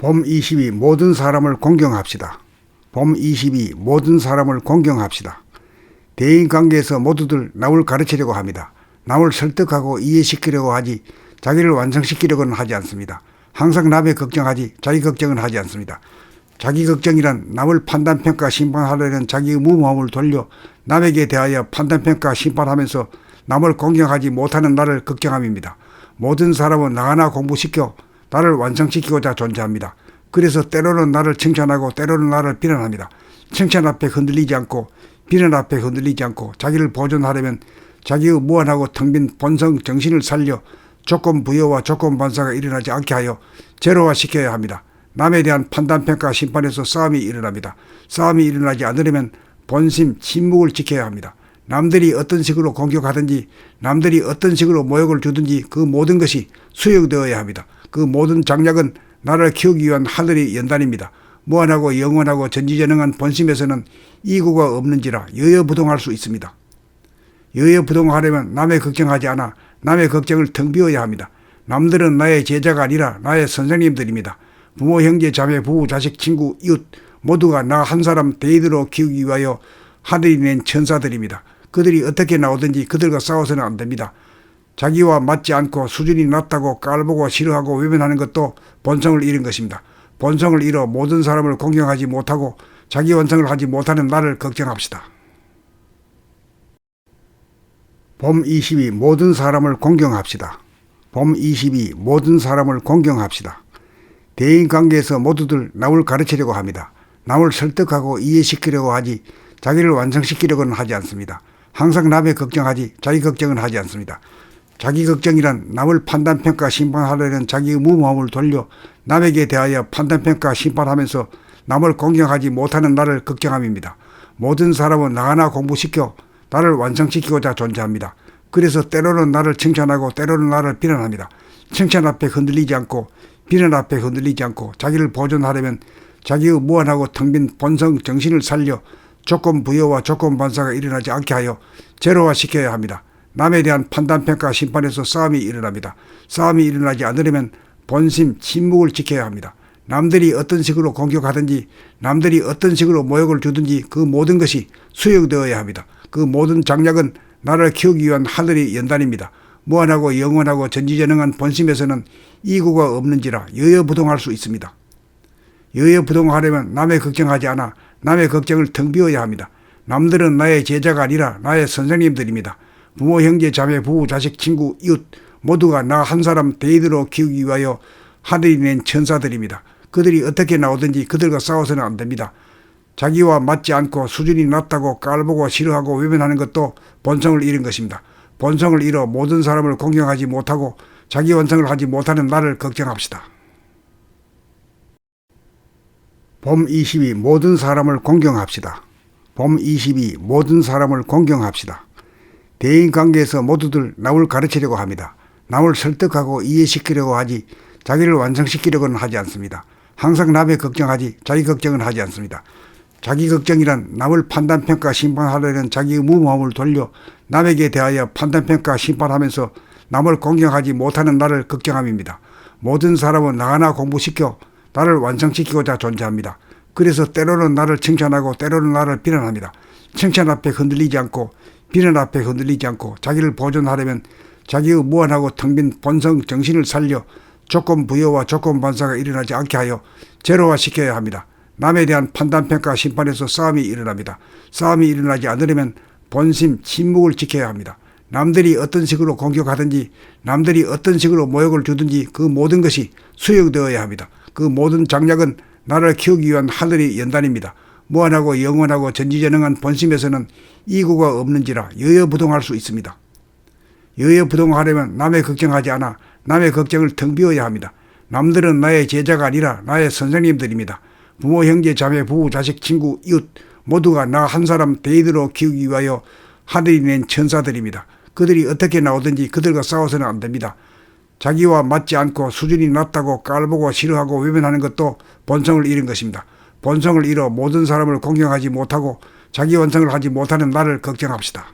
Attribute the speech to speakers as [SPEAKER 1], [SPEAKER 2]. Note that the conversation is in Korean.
[SPEAKER 1] 봄 22 모든 사람을 공경합시다. 봄 22 모든 사람을 공경합시다. 대인관계에서 모두들 남을 가르치려고 합니다. 남을 설득하고 이해시키려고 하지 자기를 완성시키려고는 하지 않습니다. 항상 남의 걱정하지 자기 걱정은 하지 않습니다. 자기 걱정이란 남을 판단평가 심판하려는 자기의 무모함을 돌려 남에게 대하여 판단평가 심판하면서 남을 공경하지 못하는 나를 걱정함입니다. 모든 사람은 나 하나 공부시켜 나를 완성시키고자 존재합니다. 그래서 때로는 나를 칭찬하고 때로는 나를 비난합니다. 칭찬 앞에 흔들리지 않고 비난 앞에 흔들리지 않고 자기를 보존하려면 자기의 무한하고 텅 빈 본성 정신을 살려 조건 부여와 조건 반사가 일어나지 않게 하여 제로화시켜야 합니다. 남에 대한 판단평가 심판에서 싸움이 일어납니다. 싸움이 일어나지 않으려면 본심 침묵을 지켜야 합니다. 남들이 어떤 식으로 공격하든지 남들이 어떤 식으로 모욕을 주든지 그 모든 것이 수용되어야 합니다. 그 모든 장략은 나를 키우기 위한 하늘의 연단입니다. 무한하고 영원하고 전지전능한 본심에서는 이구가 없는지라 여여부동할 수 있습니다. 여여부동하려면 남의 걱정하지 않아 남의 걱정을 텅 비워야 합니다. 남들은 나의 제자가 아니라 나의 선생님들입니다. 부모, 형제, 자매, 부부, 자식, 친구, 이웃 모두가 나 한 사람 데이드로 키우기 위하여 하늘이 낸 천사들입니다. 그들이 어떻게 나오든지 그들과 싸워서는 안 됩니다. 자기와 맞지 않고 수준이 낮다고 깔보고 싫어하고 외면하는 것도 본성을 잃은 것입니다. 본성을 잃어 모든 사람을 공경하지 못하고 자기 완성을 하지 못하는 나를 걱정합시다. 봄 22 모든 사람을 공경합시다. 봄 22 모든 사람을 공경합시다. 대인관계에서 모두들 남을 가르치려고 합니다. 남을 설득하고 이해시키려고 하지 자기를 완성시키려고는 하지 않습니다. 항상 남의 걱정하지 자기 걱정은 하지 않습니다. 자기 걱정이란 남을 판단평가 심판하려는 자기의 무모함을 돌려 남에게 대하여 판단평가 심판하면서 남을 공경하지 못하는 나를 걱정함입니다. 모든 사람은 나 하나 공부시켜 나를 완성시키고자 존재합니다. 그래서 때로는 나를 칭찬하고 때로는 나를 비난합니다. 칭찬 앞에 흔들리지 않고 비난 앞에 흔들리지 않고 자기를 보존하려면 자기의 무한하고 텅 빈 본성 정신을 살려 조건 부여와 조건 반사가 일어나지 않게 하여 제로화시켜야 합니다. 남에 대한 판단평가 심판에서 싸움이 일어납니다. 싸움이 일어나지 않으려면 본심 침묵을 지켜야 합니다. 남들이 어떤 식으로 공격하든지 남들이 어떤 식으로 모욕을 주든지 그 모든 것이 수용되어야 합니다. 그 모든 장략은 나를 키우기 위한 하늘의 연단입니다. 무한하고 영원하고 전지전능한 본심에서는 이구가 없는지라 여여부동할 수 있습니다. 여여부동하려면 남의 걱정하지 않아 남의 걱정을 텅 비워야 합니다. 남들은 나의 제자가 아니라 나의 선생님들입니다. 부모, 형제, 자매, 부부, 자식, 친구, 이웃 모두가 나 한 사람 데이드로 키우기 위하여 하늘이 낸 천사들입니다. 그들이 어떻게 나오든지 그들과 싸워서는 안 됩니다. 자기와 맞지 않고 수준이 낮다고 깔보고 싫어하고 외면하는 것도 본성을 잃은 것입니다. 본성을 잃어 모든 사람을 공경하지 못하고 자기 완성을 하지 못하는 나를 걱정합시다. 봄 22 모든 사람을 공경합시다. 봄 22 모든 사람을 공경합시다. 대인관계에서 모두들 남을 가르치려고 합니다. 남을 설득하고 이해시키려고 하지 자기를 완성시키려고는 하지 않습니다. 항상 남의 걱정하지 자기 걱정은 하지 않습니다. 자기 걱정이란 남을 판단평가 심판하려는 자기의 무모함을 돌려 남에게 대하여 판단평가 심판하면서 남을 공경하지 못하는 나를 걱정함입니다. 모든 사람은 나 하나 공부시켜 나를 완성시키고자 존재합니다. 그래서 때로는 나를 칭찬하고 때로는 나를 비난합니다. 칭찬 앞에 흔들리지 않고 비난 앞에 흔들리지 않고 자기를 보존하려면 자기의 무한하고 텅 빈 본성 정신을 살려 조건 부여와 조건 반사가 일어나지 않게 하여 제로화시켜야 합니다. 남에 대한 판단평가 심판에서 싸움이 일어납니다. 싸움이 일어나지 않으려면 본심 침묵을 지켜야 합니다. 남들이 어떤 식으로 공격하든지 남들이 어떤 식으로 모욕을 주든지 그 모든 것이 수용되어야 합니다. 그 모든 장략은 나를 키우기 위한 하늘의 연단입니다. 무한하고 영원하고 전지전능한 본심에서는 이구가 없는지라 여여부동할 수 있습니다. 여여부동하려면 남의 걱정하지 않아 남의 걱정을 텅 비워야 합니다. 남들은 나의 제자가 아니라 나의 선생님들입니다. 부모, 형제, 자매, 부부, 자식, 친구, 이웃 모두가 나 한 사람 데이드로 키우기 위하여 하늘이 낸 천사들입니다. 그들이 어떻게 나오든지 그들과 싸워서는 안 됩니다. 자기와 맞지 않고 수준이 낮다고 깔보고 싫어하고 외면하는 것도 본성을 잃은 것입니다. 본성을 잃어 모든 사람을 공경하지 못하고 자기 완성을 하지 못하는 나를 걱정합시다.